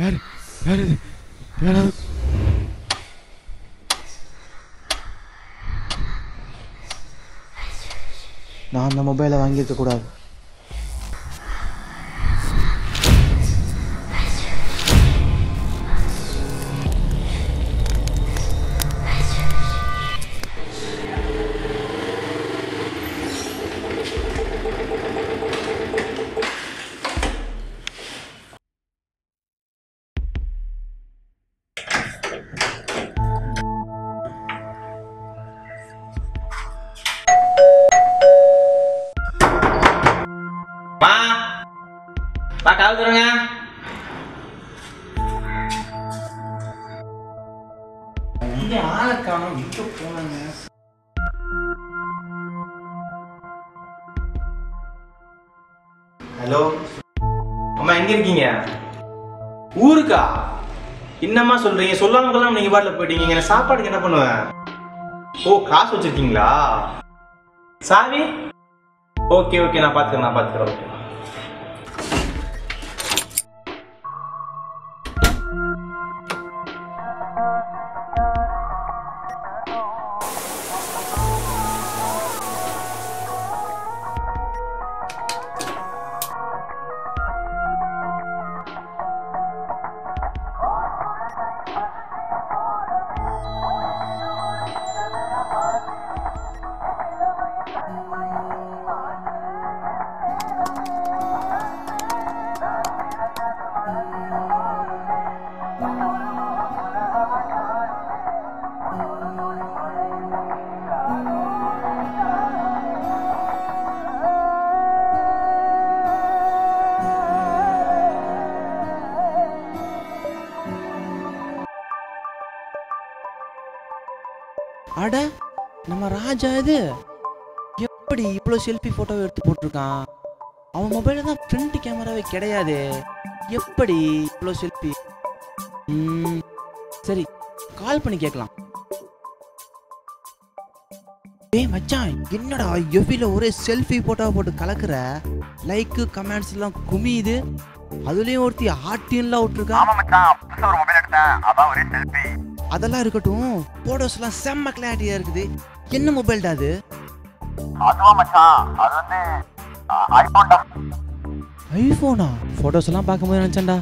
யாரு யாரு யாராவது நான் அந்த மொபைலை வாங்கியிருக்க கூடாது. கதவு தருங்க. இங்க ஆளை காணோம், எங்க போனாங்க? ஹலோ அம்மா, எங்க இருக்கீங்க? ஊருக்கா? என்னம்மா சொல்றீங்க? சொல்லாம கொள்ளாம நீங்க பாட்டுல போயிட்டீங்க. நான் சாப்பாடுக்கு என்ன பண்ணுவேன்? ஓ, காசு வச்சிருக்கீங்களா? சாவி? ஓகே ஓகே, நான் பாத்துக்கிறேன். ஓகே. அட, நம்ம ராஜா இது எப்படி இவ்வளோ செல்ஃபி ஃபோட்டோவை எடுத்து போட்டிருக்கான்? அவன் மொபைலில் தான் ஃப்ரண்ட் கேமராவே கிடையாது. எப்படி இவ்வளோ செல்ஃபி? சரி, கால் பண்ணி கேட்கலாம். ஏய் மச்சான், என்னடா எஃபில ஒரே செல்ஃபி ஃபோட்டோவை போட்டு கலக்குற? லைக்கு கமெண்ட்ஸ் எல்லாம் குமியுது. அதுலேயும் ஒருத்தி ஆர்டின்லாம் விட்டுருக்கா. அதெல்லாம் இருக்கட்டும், போட்டோஸ் எல்லாம் செம்ம கிளாரிட்டியா இருக்குது. என்ன மொபைல்டா அது? அதுவா மச்சான், அது வந்து ஐபோன்டா. ஐபோனா? போட்டோஸ் எல்லாம் பார்க்கும்போது நினைச்சேன்டா.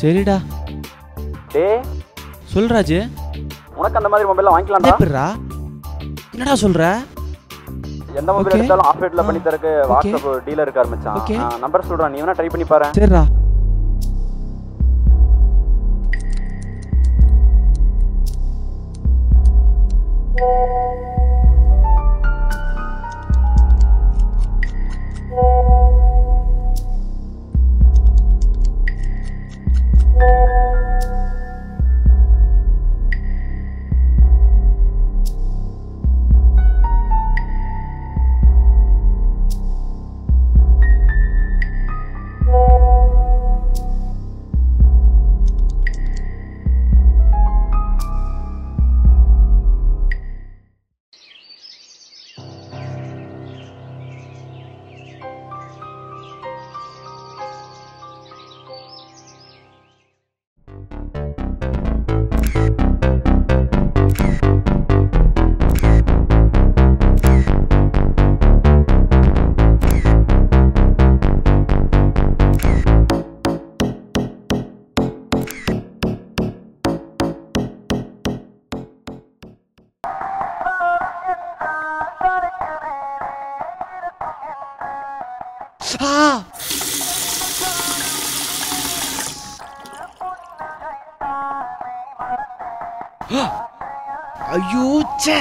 சரிடா. டேய் சொல்றாஜ், உனக்கு அந்த மாதிரி மொபைல் வாங்கிக்கலாம்டா. எப்படிடா? என்னடா சொல்ற? எந்த மொபைல் எடுத்தாலும் ஆஃப் ரேட்ல பண்ணி தரக்கு வாட்ஸ்அப் டீலர் இருக்கார் மச்சான். நம்பர் சொல்றேன், நீ வேணா ட்ரை பண்ணி பாரு. சரிடா. ஐயோ ச்சே.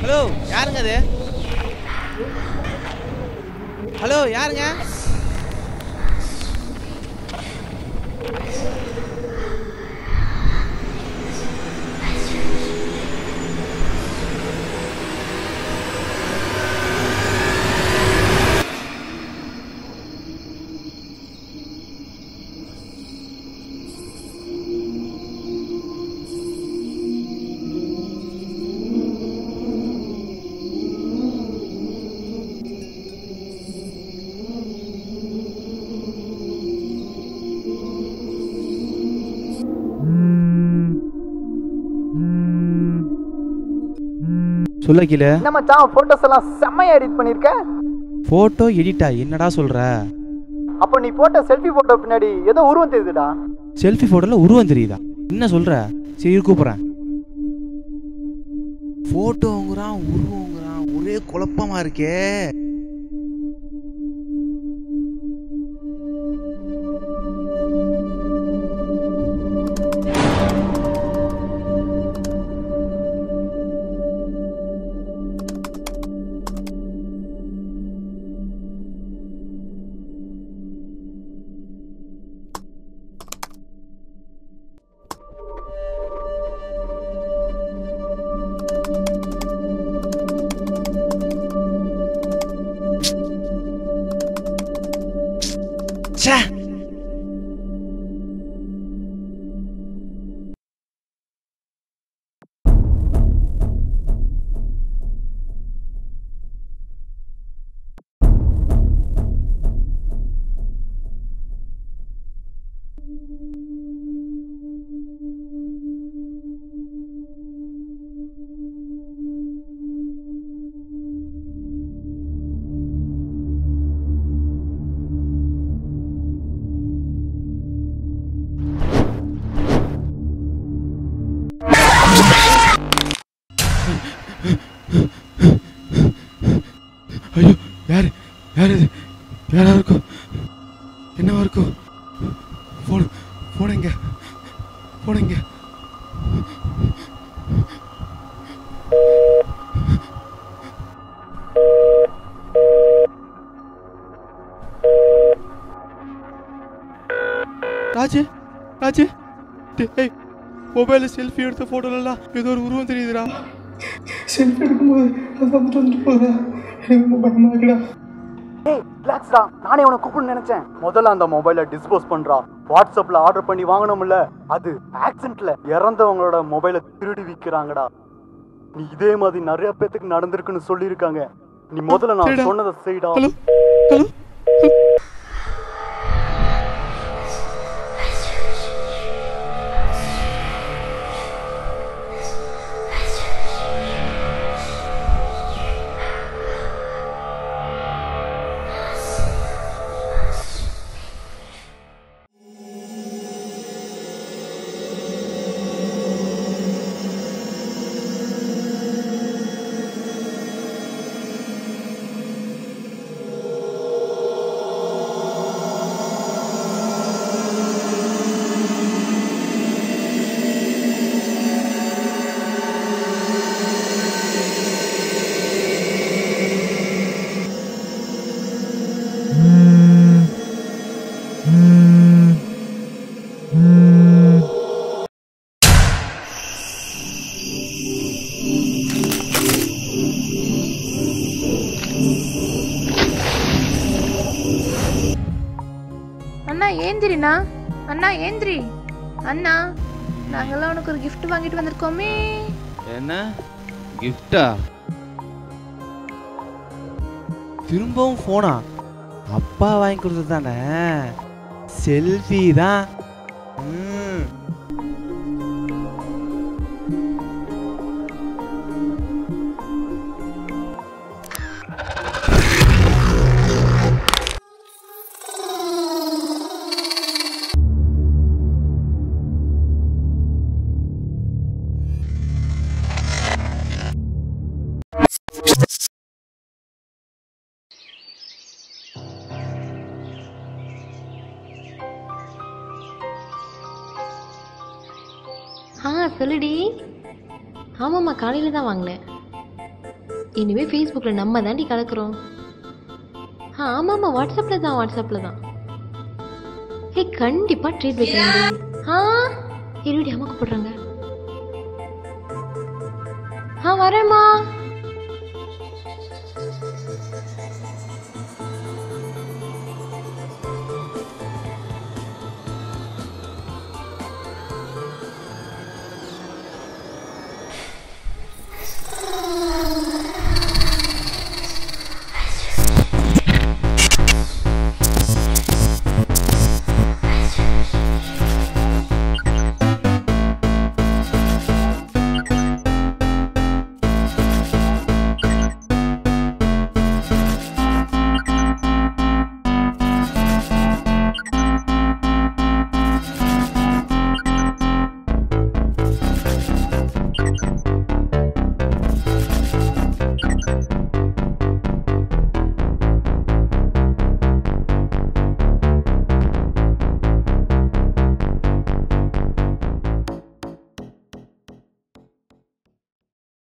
ஹலோ, யாருங்க அது? ஹலோ, யாருங்க? சொல்ல கீழே. என்ன மச்சான் போட்டோஸ் எல்லாம் செம்மையா எடிட் பண்ணிருக்க. போட்டோ எடிட்டா? என்னடா சொல்ற? அப்ப நீ போட்ட செல்ஃபி போட்டோ பின்னாடி ஏதோ உருவம் தெரியுதுடா. செல்ஃபி போட்டோல உருவம் தெரியுதா? என்ன சொல்ற? சரி கூப்பிடுறேன். போட்டோங்கிறான் உருவங்கிறான், ஒரே குழப்பமா இருக்கே. ஐயோ, யாரு யாரு இது? யாரா இருக்கும்? என்னவா இருக்கும்? போனங்க ராஜு டேய், மொபைலில் செல்ஃபி எடுத்த ஃபோட்டோலாம் ஏதோ ஒரு உருவம் தெரியுதுடா. செல்ஃபி எடுக்கும்போது அது வந்துட்டு போகுதா? எனக்கு பயமா இருக்குடா. ஏய் ரிலாக்ஸ்டா, நானே உன்னை கூப்பிடணும்னு நினைச்சேன். முதல்ல அந்த மொபைலை டிஸ்போஸ் பண்றா. வாட்ஸ்அப்ல ஆர்டர் பண்ணி வாங்கணும்ல, அது ஆக்சிடென்ட்ல இறந்தவங்களோட மொபைலை திருடி விற்கிறாங்கடா. நீ இதே மாதிரி நிறைய பேத்துக்கு நடந்திருக்குன்னு சொல்லியிருக்காங்க. நீ முதல்ல நான் சொன்னதை செய்டா. ஹலோ. அண்ணா ஏந்திரிண்ணா, அண்ணா ஏந்திரி. அண்ணா, நாங்கெல்லாம் உனக்கு ஒரு கிஃப்ட் வாங்கிட்டு வந்திருக்கோமே. என்ன கிஃப்டா? திரும்பவும் போனா? அப்பா வாங்கி கொடுத்தது தானே. செல்ஃபி தான். சொல்லுடி. ஆமாம்மா, காலையில் தான் வாங்கினேன். இனிமேல் ஃபேஸ்புக்கில் நம்ம தாண்டி கலக்கிறோம். ஆமாம்மா, வாட்ஸ்அப்பில் தான். கண்டிப்பாக ட்ரீட் வைக்கிறேன். இருடி, அம்மா கூப்பிடுறாங்க. வரேம்மா.